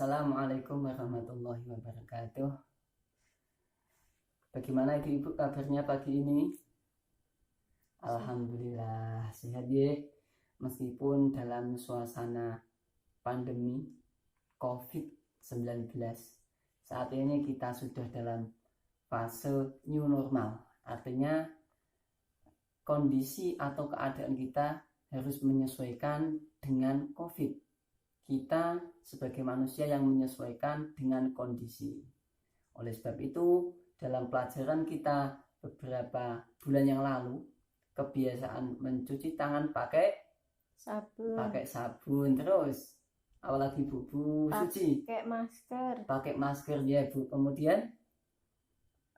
Assalamualaikum warahmatullahi wabarakatuh. Bagaimana ibu-ibu kabarnya pagi ini? Alhamdulillah sehat ya. Meskipun dalam suasana pandemi COVID-19, saat ini kita sudah dalam fase new normal. Artinya kondisi atau keadaan kita harus menyesuaikan dengan COVID. Kita sebagai manusia yang menyesuaikan dengan kondisi. Oleh sebab itu, dalam pelajaran kita beberapa bulan yang lalu, kebiasaan mencuci tangan pakai sabun, terus apalagi Bu Suci? Pakai masker ya Bu. Kemudian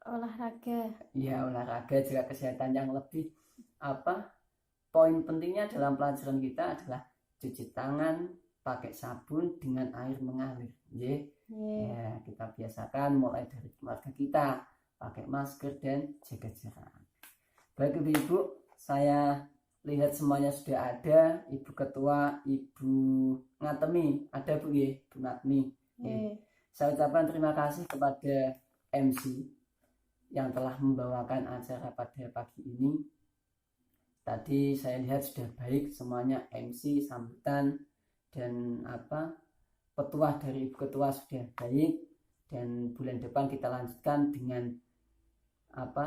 olahraga. Ya, olahraga juga kesehatan yang lebih poin pentingnya dalam pelajaran kita adalah cuci tangan pakai sabun dengan air mengalir. Ya, kita biasakan mulai dari keluarga kita pakai masker dan jaga jarak. Baik ibu-ibu, saya lihat semuanya sudah ada. Ibu Ketua, Ibu Ngatemi, ada Bu ya, Bu Ngatmi. Saya ucapkan terima kasih kepada MC yang telah membawakan acara pada pagi ini. Tadi saya lihat sudah baik semuanya, MC, sambutan, dan petuah dari Ibu Ketua sudah baik. Dan bulan depan kita lanjutkan dengan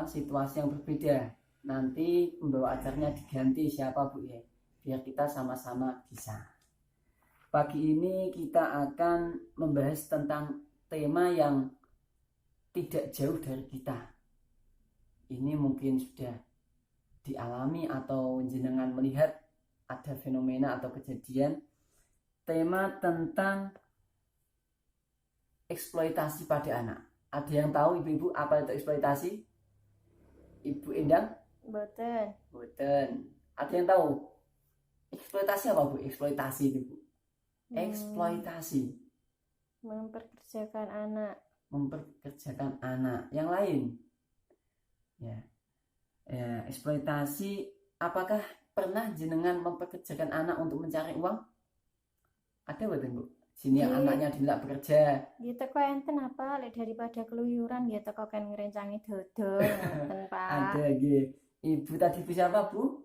situasi yang berbeda. Nanti pembawa acaranya diganti siapa Bu ya, biar kita sama-sama bisa. Pagi ini kita akan membahas tentang tema yang tidak jauh dari kita. Ini mungkin sudah dialami atau jenengan melihat ada fenomena atau kejadian. Tema tentang eksploitasi pada anak. Ada yang tahu ibu-ibu apa itu eksploitasi? Ibu Endang? Boten. Ada yang tahu eksploitasi apa Bu? Eksploitasi itu Bu. Eksploitasi. Memperkerjakan anak. Yang lain? Ya, eksploitasi. Apakah pernah jenengan memperkerjakan anak untuk mencari uang? Ada betul Bu? Sini yang anaknya tidak bekerja. Gitu kok enten apa daripada keluyuran gitu kok kan ngerencangi dodol ngoten Pak. Ada nggih. Ibu tadi Bu siapa Bu?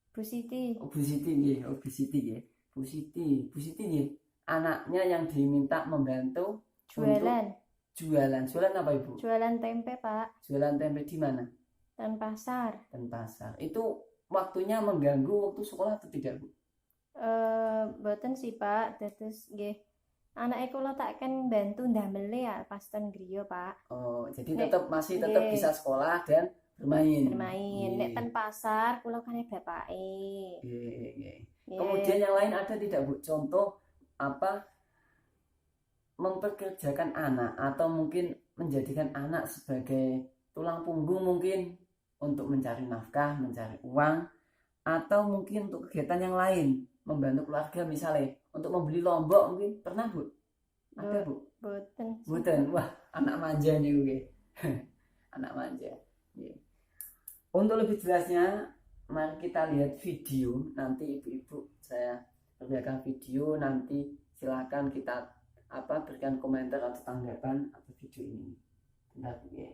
Bu Siti. Bu Siti nggih. Bu Siti nggih. Bu Siti nggih. Anaknya yang diminta membantu jualan. Jualan apa Ibu? Jualan tempe Pak. Jualan tempe di mana? Denpasar. Itu waktunya mengganggu waktu sekolah atau tidak Bu? Boten sih Pak, terus nggih. Anake kula tak kan bantu ndamele ya pas ten griya Pak. Oh, jadi masih tetap bisa sekolah dan bermain. Nek ten pasar kula kan bapake. Kemudian yang lain ada tidak Bu? Contoh memperkerjakan anak atau mungkin menjadikan anak sebagai tulang punggung mungkin untuk mencari nafkah, mencari uang, atau mungkin untuk kegiatan yang lain, membantu keluarga misalnya untuk membeli lombok mungkin pernah Bu? Ada Bu? Boten. Wah, anak manja nih Bu. Anak manja. Untuk lebih jelasnya, mari kita lihat video. Nanti ibu-ibu saya perlihatkan video, nanti silakan kita berikan komentar atau tanggapan atas video ini. Bentar Bu ya.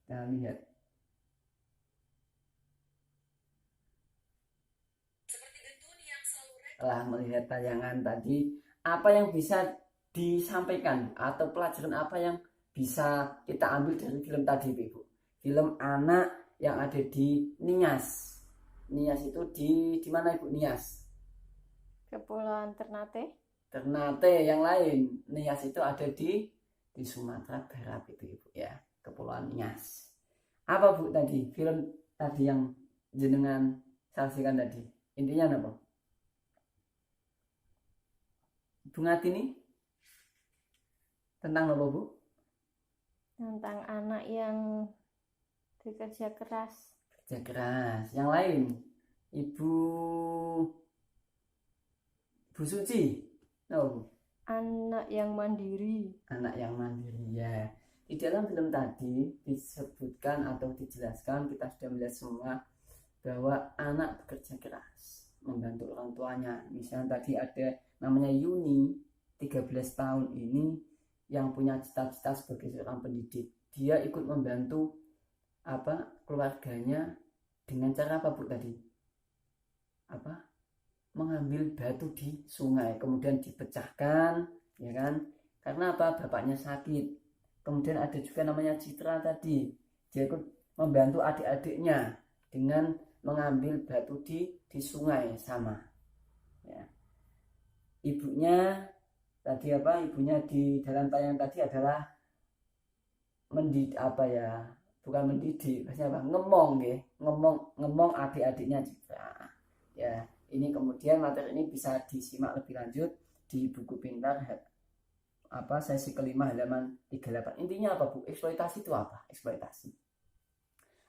Kita lihat. Setelah melihat tayangan tadi, apa yang bisa disampaikan atau pelajaran apa yang bisa kita ambil dari film tadi Ibu? Film anak yang ada di Nias. Nias itu di mana Ibu? Nias? Kepulauan Ternate. Yang lain. Nias itu ada di Sumatera Barat itu Ibu ya. Kepulauan Nias. Apa Bu tadi? Film tadi yang jenengan saksikan tadi. Intinya apa? Bu Ngatini? Tentang apa Bu? Tentang anak yang bekerja keras. Yang lain? Ibu Suci? No. Anak yang mandiri ya. Di dalam film tadi disebutkan atau dijelaskan, kita sudah melihat semua bahwa anak bekerja keras membantu orang tuanya. Misalnya tadi ada namanya Yuni, 13 tahun ini, yang punya cita-cita sebagai seorang pendidik. Dia ikut membantu keluarganya dengan cara apa Bu tadi? Mengambil batu di sungai, kemudian dipecahkan, ya kan? Karena bapaknya sakit. Kemudian ada juga namanya Citra tadi, dia ikut membantu adik-adiknya dengan mengambil batu di sungai sama. Ya. Ibunya tadi ibunya di dalam tayang tadi adalah bukan mendidik, maksudnya ngemong adik-adiknya Citra. Ya, ini kemudian materi ini bisa disimak lebih lanjut di buku pintar sesi kelima halaman 38. Intinya apa Bu? Eksploitasi itu apa?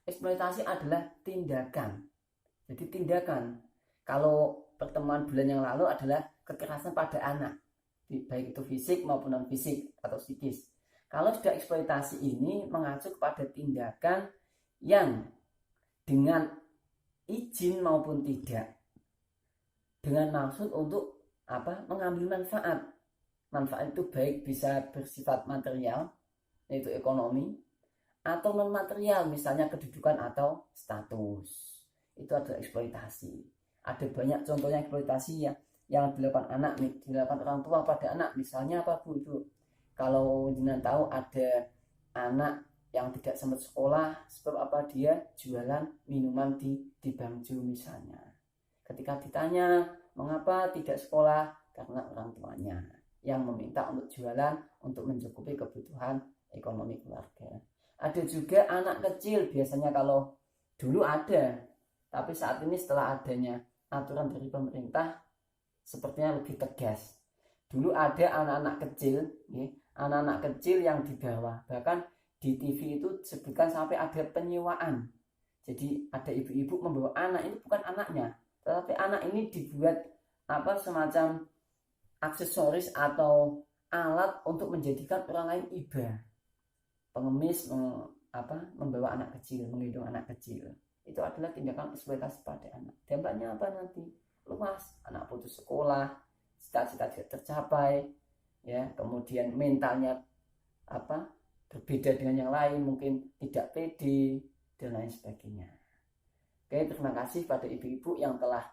Eksploitasi adalah tindakan. Jadi tindakan. Kalau pertemuan bulan yang lalu adalah kekerasan pada anak, baik itu fisik maupun non fisik atau psikis. Kalau sudah eksploitasi ini mengacu kepada tindakan yang dengan izin maupun tidak, dengan maksud untuk mengambil manfaat. Manfaat itu baik bisa bersifat material, yaitu ekonomi, atau non material, misalnya kedudukan atau status. Itu adalah eksploitasi. Ada banyak contohnya eksploitasi yang dilakukan orang tua pada anak. Misalnya apa Bu? Kalau jenengan tahu ada anak yang tidak sempat sekolah, sebab dia jualan minuman di bangjo misalnya. Ketika ditanya mengapa tidak sekolah, karena orang tuanya yang meminta untuk jualan untuk mencukupi kebutuhan ekonomi keluarga. Ada juga anak kecil, biasanya kalau dulu ada, tapi saat ini setelah adanya aturan dari pemerintah sepertinya lebih tegas. Dulu ada anak-anak kecil yang di bawah, bahkan di TV itu disebutkan sampai ada penyewaan. Jadi ada ibu-ibu membawa anak, ini bukan anaknya, tetapi anak ini dibuat semacam aksesoris atau alat untuk menjadikan orang lain iba. Pengemis membawa anak kecil, menggendong anak kecil. Itu adalah tindakan eksploitasi pada anak. Dampaknya apa nanti? Luas, anak putus sekolah, cita-cita tidak tercapai, ya, kemudian mentalnya berbeda dengan yang lain, mungkin tidak pede dan lain sebagainya. Oke, terima kasih pada ibu-ibu yang telah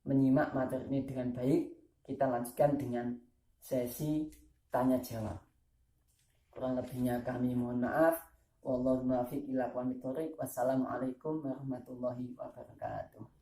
menyimak materi ini dengan baik. Kita lanjutkan dengan sesi tanya jawab. Kurang lebihnya kami mohon maaf. Wallahu muwaffiq ila aqwamit thoriq. Wassalamualaikum warahmatullahi wabarakatuh.